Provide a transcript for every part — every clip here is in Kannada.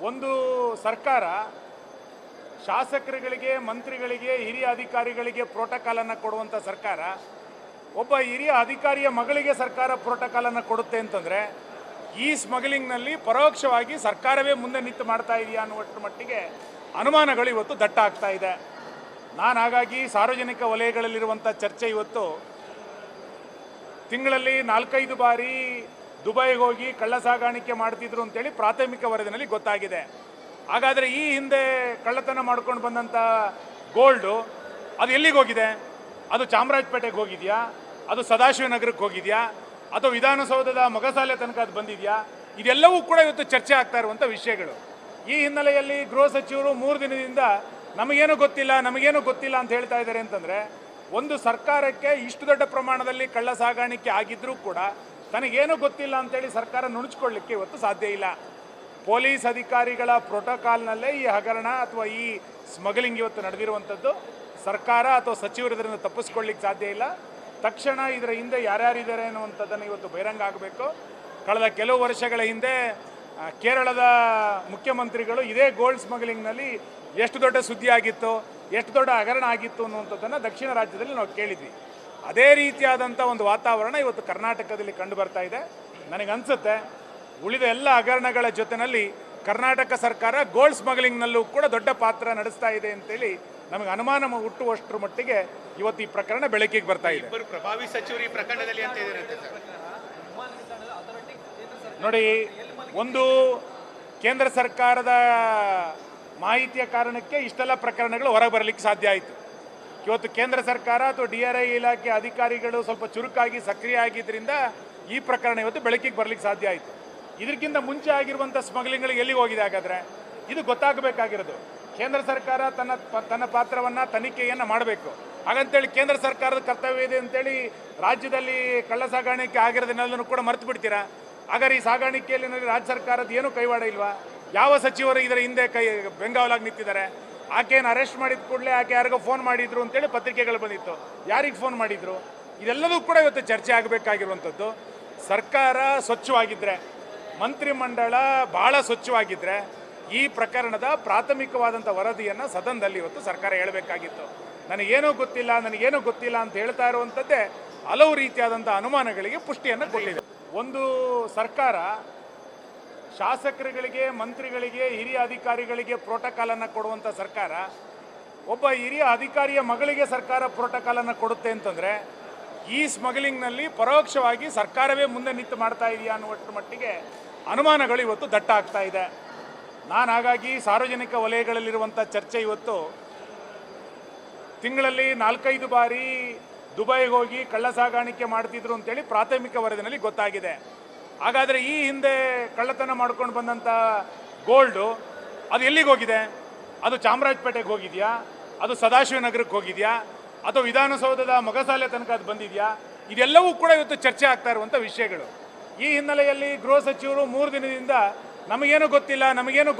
ಒಂದು ಸರ್ಕಾರ ಶಾಸಕರುಗಳಿಗೆ, ಮಂತ್ರಿಗಳಿಗೆ, ಹಿರಿಯ ಅಧಿಕಾರಿಗಳಿಗೆ ಪ್ರೋಟೋಕಾಲನ್ನು ಕೊಡುವಂಥ ಸರ್ಕಾರ ಒಬ್ಬ ಹಿರಿಯ ಅಧಿಕಾರಿಯ ಮಗಳಿಗೆ ಸರ್ಕಾರ ಪ್ರೋಟೋಕಾಲನ್ನು ಕೊಡುತ್ತೆ ಅಂತಂದರೆ ಈ ಸ್ಮಗ್ಲಿಂಗ್ನಲ್ಲಿ ಪರೋಕ್ಷವಾಗಿ ಸರ್ಕಾರವೇ ಮುಂದೆ ನಿಂತು ಮಾಡ್ತಾ ಇದೆಯಾ ಅನ್ನುವಷ್ಟರ ಮಟ್ಟಿಗೆ ಅನುಮಾನಗಳು ಇವತ್ತು ದಟ್ಟ ಆಗ್ತಾ ಇದೆ. ನಾನು ಹಾಗಾಗಿ ಸಾರ್ವಜನಿಕ ವಲಯಗಳಲ್ಲಿರುವಂಥ ಚರ್ಚೆ ಇವತ್ತು ತಿಂಗಳಲ್ಲಿ 4-5 ಬಾರಿ ದುಬೈಗೆ ಹೋಗಿ ಕಳ್ಳ ಸಾಗಾಣಿಕೆ ಮಾಡ್ತಿದ್ರು ಅಂತೇಳಿ ಪ್ರಾಥಮಿಕ ವರದಿನಲ್ಲಿ ಗೊತ್ತಾಗಿದೆ. ಹಾಗಾದರೆ ಈ ಹಿಂದೆ ಕಳ್ಳತನ ಮಾಡ್ಕೊಂಡು ಬಂದಂಥ ಗೋಲ್ಡು ಅದು ಎಲ್ಲಿಗೆ ಹೋಗಿದೆ? ಅದು ಚಾಮರಾಜಪೇಟೆಗೆ ಹೋಗಿದೆಯಾ? ಅದು ಸದಾಶಿವನಗರಕ್ಕೆ ಹೋಗಿದೆಯಾ? ಅಥವಾ ವಿಧಾನಸೌಧದ ಮೊಗಸಾಲೆ ತನಕ ಅದು ಬಂದಿದೆಯಾ? ಇದೆಲ್ಲವೂ ಕೂಡ ಇವತ್ತು ಚರ್ಚೆ ಆಗ್ತಾ ಇರುವಂಥ ವಿಷಯಗಳು. ಈ ಹಿನ್ನೆಲೆಯಲ್ಲಿ ಗೃಹ ಸಚಿವರು 3 ದಿನದಿಂದ ನಮಗೇನು ಗೊತ್ತಿಲ್ಲ ಅಂತ ಹೇಳ್ತಾ ಇದ್ದಾರೆ. ಅಂತಂದರೆ ಒಂದು ಸರ್ಕಾರಕ್ಕೆ ಇಷ್ಟು ದೊಡ್ಡ ಪ್ರಮಾಣದಲ್ಲಿ ಕಳ್ಳ ಸಾಗಾಣಿಕೆ ಆಗಿದ್ರೂ ಕೂಡ ತನಗೇನು ಗೊತ್ತಿಲ್ಲ ಅಂತೇಳಿ ಸರ್ಕಾರ ನುಣುಚ್ಕೊಳ್ಳಿಕ್ಕೆ ಇವತ್ತು ಸಾಧ್ಯ ಇಲ್ಲ. ಪೊಲೀಸ್ ಅಧಿಕಾರಿಗಳ ಪ್ರೋಟೋಕಾಲ್ನಲ್ಲೇ ಈ ಹಗರಣ ಅಥವಾ ಈ ಸ್ಮಗ್ಲಿಂಗ್ ಇವತ್ತು ನಡೆದಿರುವಂಥದ್ದು. ಸರ್ಕಾರ ಅಥವಾ ಸಚಿವರು ಇದರಿಂದ ತಪ್ಪಿಸ್ಕೊಳ್ಳಿಕ್ಕೆ ಸಾಧ್ಯ ಇಲ್ಲ. ತಕ್ಷಣ ಇದರ ಹಿಂದೆ ಯಾರ್ಯಾರಿದ್ದಾರೆ ಅನ್ನುವಂಥದ್ದನ್ನು ಇವತ್ತು ಬಹಿರಂಗ ಆಗಬೇಕು. ಕಳೆದ ಕೆಲವು ವರ್ಷಗಳ ಹಿಂದೆ ಕೇರಳದ ಮುಖ್ಯಮಂತ್ರಿಗಳು ಇದೇ ಗೋಲ್ಡ್ ಸ್ಮಗ್ಲಿಂಗ್ನಲ್ಲಿ ಎಷ್ಟು ದೊಡ್ಡ ಸುದ್ದಿ ಆಗಿತ್ತು, ಎಷ್ಟು ದೊಡ್ಡ ಹಗರಣ ಆಗಿತ್ತು ಅನ್ನುವಂಥದ್ದನ್ನು ದಕ್ಷಿಣ ರಾಜ್ಯದಲ್ಲಿ ನಾವು ಕೇಳಿದ್ವಿ. ಅದೇ ರೀತಿಯಾದಂಥ ಒಂದು ವಾತಾವರಣ ಇವತ್ತು ಕರ್ನಾಟಕದಲ್ಲಿ ಕಂಡು ಬರ್ತಾ ಇದೆ. ನನಗನ್ಸುತ್ತೆ ಉಳಿದ ಎಲ್ಲ ಹಗರಣಗಳ ಜೊತೆಯಲ್ಲಿ ಕರ್ನಾಟಕ ಸರ್ಕಾರ ಗೋಲ್ಡ್ ಸ್ಮಗ್ಲಿಂಗ್ನಲ್ಲೂ ಕೂಡ ದೊಡ್ಡ ಪಾತ್ರ ನಡೆಸ್ತಾ ಇದೆ ಅಂತೇಳಿ ನಮಗೆ ಅನುಮಾನ ಹುಟ್ಟುವಷ್ಟರ ಮಟ್ಟಿಗೆ ಇವತ್ತು ಈ ಪ್ರಕರಣ ಬೆಳಕಿಗೆ ಬರ್ತಾ ಇದೆ. ಪ್ರಭಾವಿ ಸಚಿವರು ಈ ಪ್ರಕರಣದಲ್ಲಿ ಅಂತ ಇದ್ದಾರೆ ಸರ್. ನೋಡಿ, ಒಂದು ಕೇಂದ್ರ ಸರ್ಕಾರದ ಮಾಹಿತಿಯ ಕಾರಣಕ್ಕೆ ಇಷ್ಟೆಲ್ಲ ಪ್ರಕರಣಗಳು ಹೊರಗೆ ಬರಲಿಕ್ಕೆ ಸಾಧ್ಯ ಆಯಿತು. ಇವತ್ತು ಕೇಂದ್ರ ಸರ್ಕಾರ ಅಥವಾ DRI ಇಲಾಖೆ ಅಧಿಕಾರಿಗಳು ಸ್ವಲ್ಪ ಚುರುಕಾಗಿ ಸಕ್ರಿಯ ಆಗಿದ್ದರಿಂದ ಈ ಪ್ರಕರಣ ಇವತ್ತು ಬೆಳಕಿಗೆ ಬರಲಿಕ್ಕೆ ಸಾಧ್ಯ ಆಯಿತು. ಇದಕ್ಕಿಂತ ಮುಂಚೆ ಆಗಿರುವಂಥ ಸ್ಮಗ್ಲಿಂಗ್ಗಳಿಗೆ ಎಲ್ಲಿಗೆ ಹೋಗಿದೆ? ಹಾಗಾದರೆ ಇದು ಗೊತ್ತಾಗಬೇಕಾಗಿರೋದು. ಕೇಂದ್ರ ಸರ್ಕಾರ ತನ್ನ ಪಾತ್ರವನ್ನು ತನಿಖೆಯನ್ನು ಮಾಡಬೇಕು. ಹಾಗಂತೇಳಿ ಕೇಂದ್ರ ಸರ್ಕಾರದ ಕರ್ತವ್ಯ ಇದೆ ಅಂತೇಳಿ ರಾಜ್ಯದಲ್ಲಿ ಕಳ್ಳ ಸಾಗಾಣಿಕೆ ಆಗಿರೋದನ್ನೆಲ್ಲನೂ ಕೂಡ ಮರೆತು ಬಿಡ್ತೀರಾ? ಹಾಗಾದ್ರೆ ಈ ಸಾಗಾಣಿಕೆಯಲ್ಲಿ ರಾಜ್ಯ ಸರ್ಕಾರದ ಏನೂ ಕೈವಾಡ ಇಲ್ವಾ? ಯಾವ ಸಚಿವರು ಇದರ ಹಿಂದೆ ಬೆಂಗಾವಲಾಗಿ ನಿಂತಿದ್ದಾರೆ? ಆಕೆಯನ್ನು ಅರೆಸ್ಟ್ ಮಾಡಿದ ಕೂಡಲೇ ಆಕೆ ಯಾರಿಗೋ ಫೋನ್ ಮಾಡಿದ್ರು ಅಂತೇಳಿ ಪತ್ರಿಕೆಗಳು ಬಂದಿತ್ತು. ಯಾರಿಗೆ ಫೋನ್ ಮಾಡಿದ್ರು? ಇದೆಲ್ಲದೂ ಕೂಡ ಇವತ್ತು ಚರ್ಚೆ ಆಗಬೇಕಾಗಿರುವಂಥದ್ದು. ಸರ್ಕಾರ ಸ್ವಚ್ಛವಾಗಿದ್ದರೆ, ಮಂತ್ರಿಮಂಡಲ ಭಾಳ ಸ್ವಚ್ಛವಾಗಿದ್ದರೆ ಈ ಪ್ರಕರಣದ ಪ್ರಾಥಮಿಕವಾದಂಥ ವರದಿಯನ್ನು ಸದನದಲ್ಲಿ ಇವತ್ತು ಸರ್ಕಾರ ಹೇಳಬೇಕಾಗಿತ್ತು. ನನಗೇನೂ ಗೊತ್ತಿಲ್ಲ ಅಂತ ಹೇಳ್ತಾ ಇರುವಂಥದ್ದೇ ಹಲವು ರೀತಿಯಾದಂಥ ಅನುಮಾನಗಳಿಗೆ ಪುಷ್ಟಿಯನ್ನು ಕೊಟ್ಟಿದೆ. ಒಂದು ಸರ್ಕಾರ ಶಾಸಕರುಗಳಿಗೆ, ಮಂತ್ರಿಗಳಿಗೆ, ಹಿರಿಯ ಅಧಿಕಾರಿಗಳಿಗೆ ಪ್ರೋಟೋಕಾಲನ್ನು ಕೊಡುವಂಥ ಸರ್ಕಾರ ಒಬ್ಬ ಹಿರಿಯ ಅಧಿಕಾರಿಯ ಮಗಳಿಗೆ ಸರ್ಕಾರ ಪ್ರೋಟೋಕಾಲನ್ನು ಕೊಡುತ್ತೆ ಅಂತಂದರೆ ಈ ಸ್ಮಗ್ಲಿಂಗ್ನಲ್ಲಿ ಪರೋಕ್ಷವಾಗಿ ಸರ್ಕಾರವೇ ಮುಂದೆ ನಿಂತು ಮಾಡ್ತಾ ಇದೆಯಾ ಅನ್ನುವಷ್ಟರ ಮಟ್ಟಿಗೆ ಅನುಮಾನಗಳು ಇವತ್ತು ದಟ್ಟ ಆಗ್ತಾ ಇದೆ. ನಾನು ಹಾಗಾಗಿ ಸಾರ್ವಜನಿಕ ವಲಯಗಳಲ್ಲಿರುವಂಥ ಚರ್ಚೆ ಇವತ್ತು ತಿಂಗಳಲ್ಲಿ 4-5 ಬಾರಿ ದುಬೈಗೆ ಹೋಗಿ ಕಳ್ಳ ಸಾಗಾಣಿಕೆ ಮಾಡ್ತಿದ್ರು ಅಂತೇಳಿ ಪ್ರಾಥಮಿಕ ವರದಿನಲ್ಲಿ ಗೊತ್ತಾಗಿದೆ. ಹಾಗಾದರೆ ಈ ಹಿಂದೆ ಕಳ್ಳತನ ಮಾಡ್ಕೊಂಡು ಬಂದಂಥ ಗೋಲ್ಡು ಅದು ಎಲ್ಲಿಗೆ ಹೋಗಿದೆ? ಅದು ಚಾಮರಾಜಪೇಟೆಗೆ ಹೋಗಿದೆಯಾ? ಅದು ಸದಾಶಿವನಗರಕ್ಕೆ ಹೋಗಿದೆಯಾ? ಅಥವಾ ವಿಧಾನಸೌಧದ ಮೊಗಸಾಲೆ ತನಕ ಅದು ಬಂದಿದೆಯಾ? ಇದೆಲ್ಲವೂ ಕೂಡ ಇವತ್ತು ಚರ್ಚೆ ಆಗ್ತಾ ಇರುವಂಥ ವಿಷಯಗಳು. ಈ ಹಿನ್ನೆಲೆಯಲ್ಲಿ ಗೃಹ ಸಚಿವರು 3 ದಿನದಿಂದ ನಮಗೇನು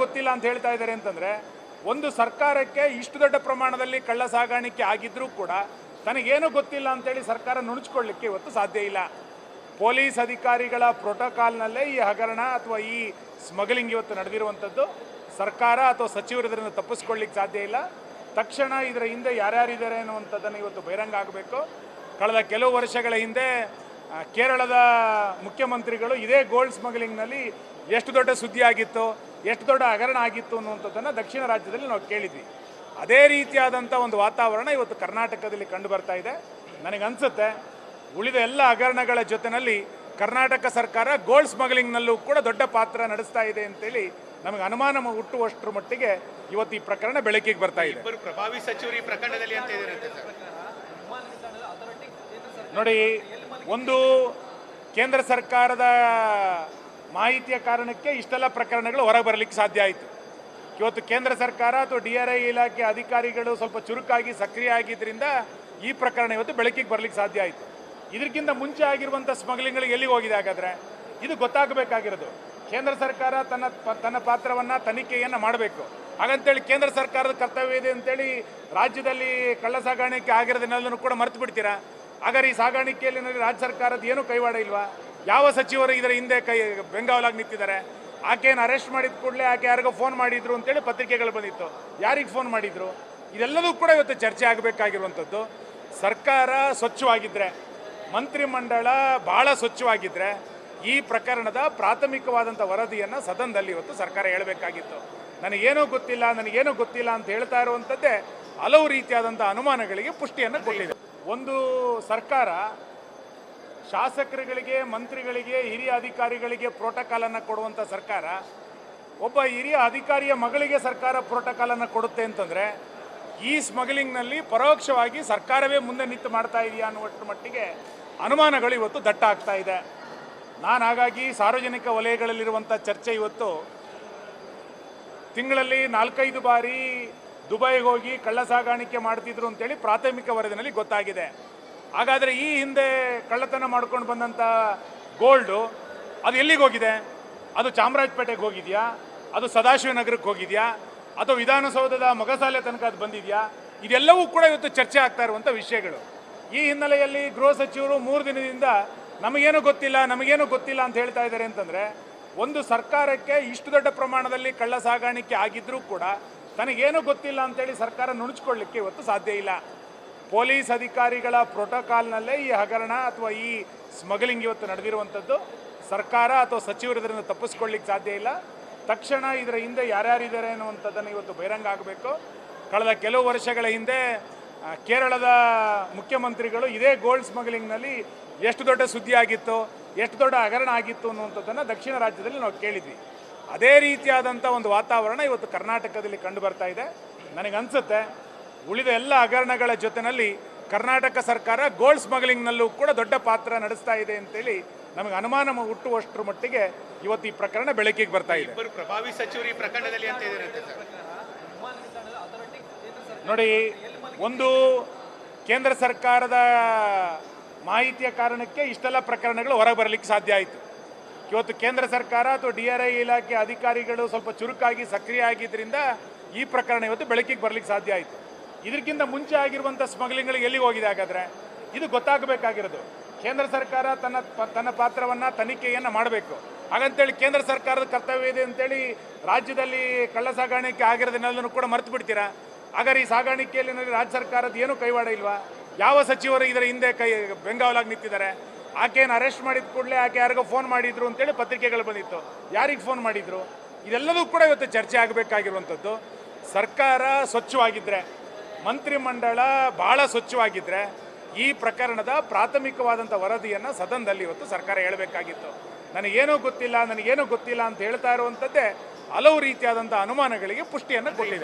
ಗೊತ್ತಿಲ್ಲ ಅಂತ ಹೇಳ್ತಾ ಇದ್ದಾರೆ. ಅಂತಂದರೆ ಒಂದು ಸರ್ಕಾರಕ್ಕೆ ಇಷ್ಟು ದೊಡ್ಡ ಪ್ರಮಾಣದಲ್ಲಿ ಕಳ್ಳ ಸಾಗಾಣಿಕೆ ಆಗಿದ್ರೂ ಕೂಡ ತನಗೇನು ಗೊತ್ತಿಲ್ಲ ಅಂತೇಳಿ ಸರ್ಕಾರ ನುಣುಚ್ಕೊಳ್ಳಿಕ್ಕೆ ಇವತ್ತು ಸಾಧ್ಯ ಇಲ್ಲ. ಪೊಲೀಸ್ ಅಧಿಕಾರಿಗಳ ಪ್ರೋಟೋಕಾಲ್ನಲ್ಲೇ ಈ ಹಗರಣ ಅಥವಾ ಈ ಸ್ಮಗ್ಲಿಂಗ್ ಇವತ್ತು ನಡೆದಿರುವಂಥದ್ದು. ಸರ್ಕಾರ ಅಥವಾ ಸಚಿವರು ಇದರಿಂದ ತಪ್ಪಿಸ್ಕೊಳ್ಳಿಕ್ಕೆ ಸಾಧ್ಯ ಇಲ್ಲ. ತಕ್ಷಣ ಇದರ ಹಿಂದೆ ಯಾರ್ಯಾರಿದ್ದಾರೆ ಅನ್ನುವಂಥದ್ದನ್ನು ಇವತ್ತು ಬಹಿರಂಗ ಆಗಬೇಕು. ಕಳೆದ ಕೆಲವು ವರ್ಷಗಳ ಹಿಂದೆ ಕೇರಳದ ಮುಖ್ಯಮಂತ್ರಿಗಳು ಇದೇ ಗೋಲ್ಡ್ ಸ್ಮಗ್ಲಿಂಗ್ನಲ್ಲಿ ಎಷ್ಟು ದೊಡ್ಡ ಸುದ್ದಿ ಆಗಿತ್ತು, ಎಷ್ಟು ದೊಡ್ಡ ಹಗರಣ ಆಗಿತ್ತು ಅನ್ನುವಂಥದ್ದನ್ನು ದಕ್ಷಿಣ ರಾಜ್ಯದಲ್ಲಿ ನಾವು ಕೇಳಿದ್ವಿ. ಅದೇ ರೀತಿಯಾದಂಥ ಒಂದು ವಾತಾವರಣ ಇವತ್ತು ಕರ್ನಾಟಕದಲ್ಲಿ ಕಂಡು ಬರ್ತಾ ಇದೆ. ನನಗನ್ಸುತ್ತೆ ಉಳಿದ ಎಲ್ಲ ಹಗರಣಗಳ ಜೊತೆಯಲ್ಲಿ ಕರ್ನಾಟಕ ಸರ್ಕಾರ ಗೋಲ್ಡ್ ಸ್ಮಗ್ಲಿಂಗ್ನಲ್ಲೂ ಕೂಡ ದೊಡ್ಡ ಪಾತ್ರ ನಡೆಸ್ತಾ ಇದೆ ಅಂತೇಳಿ ನಮಗೆ ಅನುಮಾನ ಹುಟ್ಟುವಷ್ಟರ ಮಟ್ಟಿಗೆ ಇವತ್ತು ಈ ಪ್ರಕರಣ ಬೆಳಕಿಗೆ ಬರ್ತಾ ಇದೆ. ಪ್ರಭಾವಿ ಸಚಿವರು ಈ ಪ್ರಕರಣದಲ್ಲಿ ಅಂತ ಇದ್ದಾರೆ ಸರ್. ನೋಡಿ, ಒಂದು ಕೇಂದ್ರ ಸರ್ಕಾರದ ಮಾಹಿತಿಯ ಕಾರಣಕ್ಕೆ ಇಷ್ಟೆಲ್ಲ ಪ್ರಕರಣಗಳು ಹೊರಗೆ ಬರಲಿಕ್ಕೆ ಸಾಧ್ಯ ಆಯಿತು. ಇವತ್ತು ಕೇಂದ್ರ ಸರ್ಕಾರ ಅಥವಾ DRI ಇಲಾಖೆ ಅಧಿಕಾರಿಗಳು ಸ್ವಲ್ಪ ಚುರುಕಾಗಿ ಸಕ್ರಿಯ ಆಗಿದ್ದರಿಂದ ಈ ಪ್ರಕರಣ ಇವತ್ತು ಬೆಳಕಿಗೆ ಬರಲಿಕ್ಕೆ ಸಾಧ್ಯ ಆಯಿತು. ಇದಕ್ಕಿಂತ ಮುಂಚೆ ಆಗಿರುವಂಥ ಸ್ಮಗ್ಲಿಂಗ್ಗಳಿಗೆ ಎಲ್ಲಿಗೆ ಹೋಗಿದೆ? ಹಾಗಾದರೆ ಇದು ಗೊತ್ತಾಗಬೇಕಾಗಿರೋದು. ಕೇಂದ್ರ ಸರ್ಕಾರ ತನ್ನ ಪಾತ್ರವನ್ನು ತನಿಖೆಯನ್ನು ಮಾಡಬೇಕು. ಹಾಗಂತೇಳಿ ಕೇಂದ್ರ ಸರ್ಕಾರದ ಕರ್ತವ್ಯ ಇದೆ ಅಂತೇಳಿ ರಾಜ್ಯದಲ್ಲಿ ಕಳ್ಳ ಸಾಗಾಣಿಕೆ ಆಗಿರೋದನ್ನೆಲ್ಲನೂ ಕೂಡ ಮರೆತು ಬಿಡ್ತೀರಾ? ಹಾಗಾದ್ರೆ ಈ ಸಾಗಾಣಿಕೆಯಲ್ಲಿ ರಾಜ್ಯ ಸರ್ಕಾರದ ಏನೂ ಕೈವಾಡ ಇಲ್ವಾ? ಯಾವ ಸಚಿವರು ಇದರ ಹಿಂದೆ ಬೆಂಗಾವಲಾಗಿ ನಿಂತಿದ್ದಾರೆ? ಆಕೆಯನ್ನು ಅರೆಸ್ಟ್ ಮಾಡಿದ ಕೂಡಲೇ ಆಕೆ ಯಾರಿಗೋ ಫೋನ್ ಮಾಡಿದ್ರು ಅಂತೇಳಿ ಪತ್ರಿಕೆಗಳು ಬಂದಿತ್ತು. ಯಾರಿಗೆ ಫೋನ್ ಮಾಡಿದ್ರು? ಇದೆಲ್ಲದೂ ಕೂಡ ಇವತ್ತು ಚರ್ಚೆ ಆಗಬೇಕಾಗಿರುವಂಥದ್ದು. ಸರ್ಕಾರ ಸ್ವಚ್ಛವಾಗಿದ್ದರೆ, ಮಂತ್ರಿಮಂಡಲ ಭಾಳ ಸ್ವಚ್ಛವಾಗಿದ್ದರೆ ಈ ಪ್ರಕರಣದ ಪ್ರಾಥಮಿಕವಾದಂಥ ವರದಿಯನ್ನು ಸದನದಲ್ಲಿ ಇವತ್ತು ಸರ್ಕಾರ ಹೇಳಬೇಕಾಗಿತ್ತು. ನನಗೇನೂ ಗೊತ್ತಿಲ್ಲ ಅಂತ ಹೇಳ್ತಾ ಇರುವಂಥದ್ದೇ ಹಲವು ರೀತಿಯಾದಂಥ ಅನುಮಾನಗಳಿಗೆ ಪುಷ್ಟಿಯನ್ನು ಕೊಟ್ಟಿದೆ. ಒಂದು ಸರ್ಕಾರ ಶಾಸಕರುಗಳಿಗೆ, ಮಂತ್ರಿಗಳಿಗೆ, ಹಿರಿಯ ಅಧಿಕಾರಿಗಳಿಗೆ ಪ್ರೋಟೋಕಾಲನ್ನು ಕೊಡುವಂಥ ಸರ್ಕಾರ, ಒಬ್ಬ ಹಿರಿಯ ಅಧಿಕಾರಿಯ ಮಗಳಿಗೆ ಸರ್ಕಾರ ಪ್ರೋಟೋಕಾಲನ್ನು ಕೊಡುತ್ತೆ ಅಂತಂದರೆ ಈ ಸ್ಮಗ್ಲಿಂಗ್ನಲ್ಲಿ ಪರೋಕ್ಷವಾಗಿ ಸರ್ಕಾರವೇ ಮುಂದೆ ನಿಂತು ಮಾಡ್ತಾ ಇದೆಯಾ ಅನ್ನುವಷ್ಟರ ಮಟ್ಟಿಗೆ ಅನುಮಾನಗಳು ಇವತ್ತು ದಟ್ಟ ಆಗ್ತಾ ಇದೆ. ನಾನು ಹಾಗಾಗಿ ಸಾರ್ವಜನಿಕ ವಲಯಗಳಲ್ಲಿರುವಂಥ ಚರ್ಚೆ ಇವತ್ತು ತಿಂಗಳಲ್ಲಿ 4-5 ಬಾರಿ ದುಬೈಗೆ ಹೋಗಿ ಕಳ್ಳ ಸಾಗಾಣಿಕೆ ಮಾಡ್ತಿದ್ರು ಅಂತೇಳಿ ಪ್ರಾಥಮಿಕ ವರದಿನಲ್ಲಿ ಗೊತ್ತಾಗಿದೆ. ಹಾಗಾದರೆ ಈ ಹಿಂದೆ ಕಳ್ಳತನ ಮಾಡ್ಕೊಂಡು ಬಂದಂಥ ಗೋಲ್ಡು ಅದು ಎಲ್ಲಿಗೆ ಹೋಗಿದೆ? ಅದು ಚಾಮರಾಜಪೇಟೆಗೆ ಹೋಗಿದೆಯಾ? ಅದು ಸದಾಶಿವನಗರಕ್ಕೆ ಹೋಗಿದೆಯಾ? ಅಥವಾ ವಿಧಾನಸೌಧದ ಮೊಗಸಾಲೆ ತನಕ ಅದು ಬಂದಿದೆಯಾ? ಇದೆಲ್ಲವೂ ಕೂಡ ಇವತ್ತು ಚರ್ಚೆ ಆಗ್ತಾ ಇರುವಂಥ ವಿಷಯಗಳು. ಈ ಹಿನ್ನೆಲೆಯಲ್ಲಿ ಗೃಹ ಸಚಿವರು 3 ದಿನದಿಂದ ನಮಗೇನು ಗೊತ್ತಿಲ್ಲ ಅಂತ ಹೇಳ್ತಾ ಇದ್ದಾರೆ ಅಂತಂದರೆ, ಒಂದು ಸರ್ಕಾರಕ್ಕೆ ಇಷ್ಟು ದೊಡ್ಡ ಪ್ರಮಾಣದಲ್ಲಿ ಕಳ್ಳ ಸಾಗಾಣಿಕೆ ಆಗಿದ್ದರೂ ಕೂಡ ತನಗೇನು ಗೊತ್ತಿಲ್ಲ ಅಂತೇಳಿ ಸರ್ಕಾರ ನುಣುಚ್ಕೊಳ್ಳಿಕ್ಕೆ ಇವತ್ತು ಸಾಧ್ಯ ಇಲ್ಲ. ಪೊಲೀಸ್ ಅಧಿಕಾರಿಗಳ ಪ್ರೋಟೋಕಾಲ್ನಲ್ಲೇ ಈ ಹಗರಣ ಅಥವಾ ಈ ಸ್ಮಗ್ಲಿಂಗ್ ಇವತ್ತು ನಡೆದಿರುವಂಥದ್ದು. ಸರ್ಕಾರ ಅಥವಾ ಸಚಿವರು ಇದರಿಂದ ತಪ್ಪಿಸ್ಕೊಳ್ಳಿಕ್ಕೆ ಸಾಧ್ಯ ಇಲ್ಲ. ತಕ್ಷಣ ಇದರ ಹಿಂದೆ ಯಾರ್ಯಾರಿದ್ದಾರೆ ಅನ್ನುವಂಥದ್ದನ್ನು ಇವತ್ತು ಬಹಿರಂಗ ಆಗಬೇಕು. ಕಳೆದ ಕೆಲವು ವರ್ಷಗಳ ಹಿಂದೆ ಕೇರಳದ ಮುಖ್ಯಮಂತ್ರಿಗಳು ಇದೇ ಗೋಲ್ಡ್ ಸ್ಮಗ್ಲಿಂಗ್ನಲ್ಲಿ ಎಷ್ಟು ದೊಡ್ಡ ಸುದ್ದಿ ಆಗಿತ್ತು, ಎಷ್ಟು ದೊಡ್ಡ ಹಗರಣ ಆಗಿತ್ತು ಅನ್ನುವಂಥದ್ದನ್ನು ದಕ್ಷಿಣ ರಾಜ್ಯದಲ್ಲಿ ನಾವು ಕೇಳಿದ್ವಿ. ಅದೇ ರೀತಿಯಾದಂಥ ಒಂದು ವಾತಾವರಣ ಇವತ್ತು ಕರ್ನಾಟಕದಲ್ಲಿ ಕಂಡು ಬರ್ತಾ ಇದೆ. ನನಗನ್ಸುತ್ತೆ ಉಳಿದ ಎಲ್ಲ ಹಗರಣಗಳ ಜೊತೆಯಲ್ಲಿ ಕರ್ನಾಟಕ ಸರ್ಕಾರ ಗೋಲ್ಡ್ ಸ್ಮಗ್ಲಿಂಗ್ನಲ್ಲೂ ಕೂಡ ದೊಡ್ಡ ಪಾತ್ರ ನಡೆಸ್ತಾ ಇದೆ ಅಂತೇಳಿ ನಮಗೆ ಅನುಮಾನ ಹುಟ್ಟುವಷ್ಟರ ಮಟ್ಟಿಗೆ ಇವತ್ತು ಈ ಪ್ರಕರಣ ಬೆಳಕಿಗೆ ಬರ್ತಾ ಇದೆ. ಇಬ್ಬರು ಪ್ರಭಾವಿ ಸಚಿವರು ಈ ಪ್ರಕರಣದಲ್ಲಿ ಅಂತ ಇದ್ದಾರಂತೆ ಸರ್. ನೋಡಿ, ಒಂದು ಕೇಂದ್ರ ಸರ್ಕಾರದ ಮಾಹಿತಿಯ ಕಾರಣಕ್ಕೆ ಇಷ್ಟೆಲ್ಲ ಪ್ರಕರಣಗಳು ಹೊರಗೆ ಬರಲಿಕ್ಕೆ ಸಾಧ್ಯ ಆಯಿತು. ಇವತ್ತು ಕೇಂದ್ರ ಸರ್ಕಾರ ಅಥವಾ DRI ಇಲಾಖೆ ಅಧಿಕಾರಿಗಳು ಸ್ವಲ್ಪ ಚುರುಕಾಗಿ ಸಕ್ರಿಯ ಆಗಿದ್ದರಿಂದ ಈ ಪ್ರಕರಣ ಇವತ್ತು ಬೆಳಕಿಗೆ ಬರಲಿಕ್ಕೆ ಸಾಧ್ಯ ಆಯಿತು. ಇದಕ್ಕಿಂತ ಮುಂಚೆ ಆಗಿರುವಂಥ ಸ್ಮಗ್ಲಿಂಗ್ಗಳಿಗೆ ಎಲ್ಲಿಗೆ ಹೋಗಿದೆ? ಹಾಗಾದರೆ ಇದು ಗೊತ್ತಾಗಬೇಕಾಗಿರೋದು. ಕೇಂದ್ರ ಸರ್ಕಾರ ತನ್ನ ಪಾತ್ರವನ್ನು, ತನಿಖೆಯನ್ನು ಮಾಡಬೇಕು. ಹಾಗಂತೇಳಿ ಕೇಂದ್ರ ಸರ್ಕಾರದ ಕರ್ತವ್ಯ ಇದೆ ಅಂತೇಳಿ ರಾಜ್ಯದಲ್ಲಿ ಕಳ್ಳ ಸಾಗಾಣಿಕೆ ಆಗಿರೋದನ್ನೆಲ್ಲನೂ ಕೂಡ ಮರೆತು ಬಿಡ್ತೀರಾ? ಹಾಗಾದ್ರೆ ಈ ಸಾಗಾಣಿಕೆಯಲ್ಲಿ ರಾಜ್ಯ ಸರ್ಕಾರದ ಏನೂ ಕೈವಾಡ ಇಲ್ವಾ? ಯಾವ ಸಚಿವರು ಇದರ ಹಿಂದೆ ಬೆಂಗಾವಲಾಗಿ ನಿಂತಿದ್ದಾರೆ? ಆಕೆಯನ್ನು ಅರೆಸ್ಟ್ ಮಾಡಿದ ಕೂಡಲೇ ಆಕೆ ಯಾರಿಗೋ ಫೋನ್ ಮಾಡಿದ್ರು ಅಂತೇಳಿ ಪತ್ರಿಕೆಗಳು ಬಂದಿತ್ತು. ಯಾರಿಗೆ ಫೋನ್ ಮಾಡಿದ್ರು? ಇದೆಲ್ಲದೂ ಕೂಡ ಇವತ್ತು ಚರ್ಚೆ ಆಗಬೇಕಾಗಿರುವಂಥದ್ದು. ಸರ್ಕಾರ ಸ್ವಚ್ಛವಾಗಿದ್ದರೆ, ಮಂತ್ರಿಮಂಡಲ ಭಾಳ ಸ್ವಚ್ಛವಾಗಿದ್ದರೆ ಈ ಪ್ರಕರಣದ ಪ್ರಾಥಮಿಕವಾದಂಥ ವರದಿಯನ್ನು ಸದನದಲ್ಲಿ ಇವತ್ತು ಸರ್ಕಾರ ಹೇಳಬೇಕಾಗಿತ್ತು. ನನಗೇನೂ ಗೊತ್ತಿಲ್ಲ ಅಂತ ಹೇಳ್ತಾ ಇರುವಂಥದ್ದೇ ಹಲವು ರೀತಿಯಾದಂಥ ಅನುಮಾನಗಳಿಗೆ ಪುಷ್ಟಿಯನ್ನು ಕೊಟ್ಟಿದೆ.